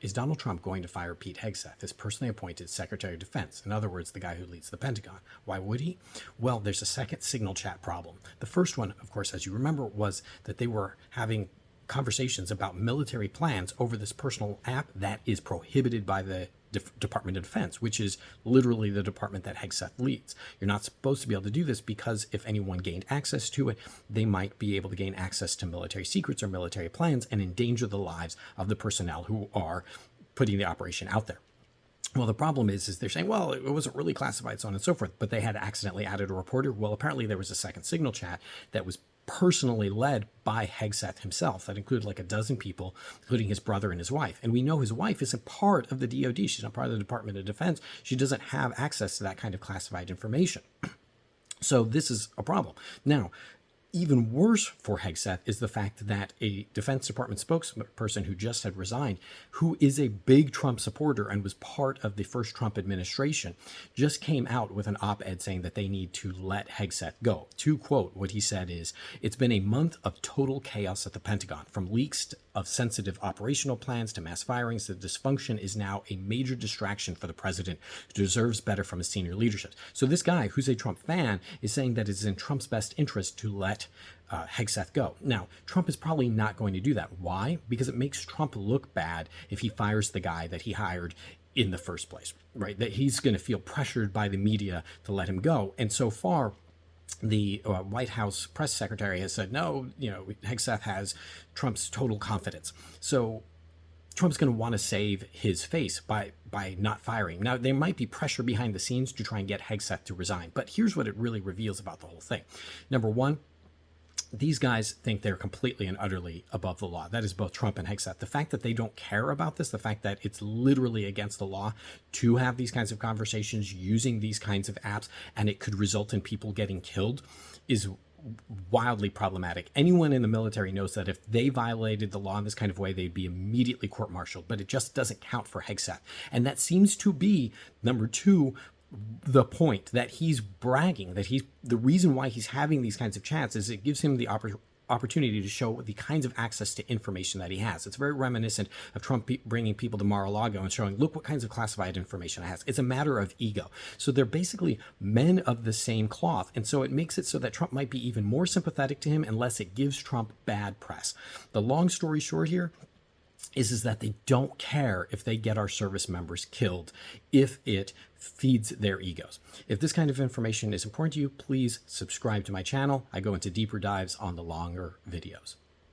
is Donald Trump going to fire Pete Hegseth, his personally appointed Secretary of Defense? In other words, the guy who leads the Pentagon. Why would he? Well, there's a second signal chat problem. The first one, of course, as you remember, was that they were having conversations about military plans over this personal app that is prohibited by the Department of Defense, which is literally the department that Hegseth leads. You're not supposed to be able to do this because if anyone gained access to it, they might be able to gain access to military secrets or military plans and endanger the lives of the personnel who are putting the operation out there. Well, the problem is they're saying, well, it wasn't really classified, so on and so forth, but they had accidentally added a reporter. Well, apparently there was a second signal chat that was personally led by Hegseth himself that included like a dozen people, including his brother and his wife. And we know his wife isn't part of the DOD. She's not part of the Department of Defense. She doesn't have access to that kind of classified information. So this is a problem. Now, even worse for Hegseth is the fact that a Defense Department spokesperson who just had resigned, who is a big Trump supporter and was part of the first Trump administration, just came out with an op-ed saying that they need to let Hegseth go. To quote, what he said is, "It's been a month of total chaos at the Pentagon, from leaks of sensitive operational plans to mass firings. The dysfunction is now a major distraction for the president, who deserves better from his senior leadership." So this guy, who's a Trump fan, is saying that it's in Trump's best interest to let Hegseth go. Now, Trump is probably not going to do that. Why? Because it makes Trump look bad if he fires the guy that he hired in the first place, right? That he's going to feel pressured by the media to let him go. And so far, the White House press secretary has said, no, Hegseth has Trump's total confidence. So Trump's going to want to save his face by not firing. Now, there might be pressure behind the scenes to try and get Hegseth to resign, but here's what it really reveals about the whole thing. Number one, these guys think they're completely and utterly above the law. That is both Trump and Hegseth. The fact that they don't care about this, the fact that it's literally against the law to have these kinds of conversations using these kinds of apps, and it could result in people getting killed, is wildly problematic. Anyone in the military knows that if they violated the law in this kind of way, they'd be immediately court-martialed, but it just doesn't count for Hegseth. And that seems to be, number two, the point that he's bragging, that the reason why he's having these kinds of chats is it gives him the opportunity to show the kinds of access to information that he has. It's very reminiscent of Trump bringing people to Mar-a-Lago and showing, look what kinds of classified information I have. It's a matter of ego. So they're basically men of the same cloth. And so it makes it so that Trump might be even more sympathetic to him unless it gives Trump bad press. The long story short here is that they don't care if they get our service members killed if it feeds their egos. If this kind of information is important to you, please subscribe to my channel. I go into deeper dives on the longer videos.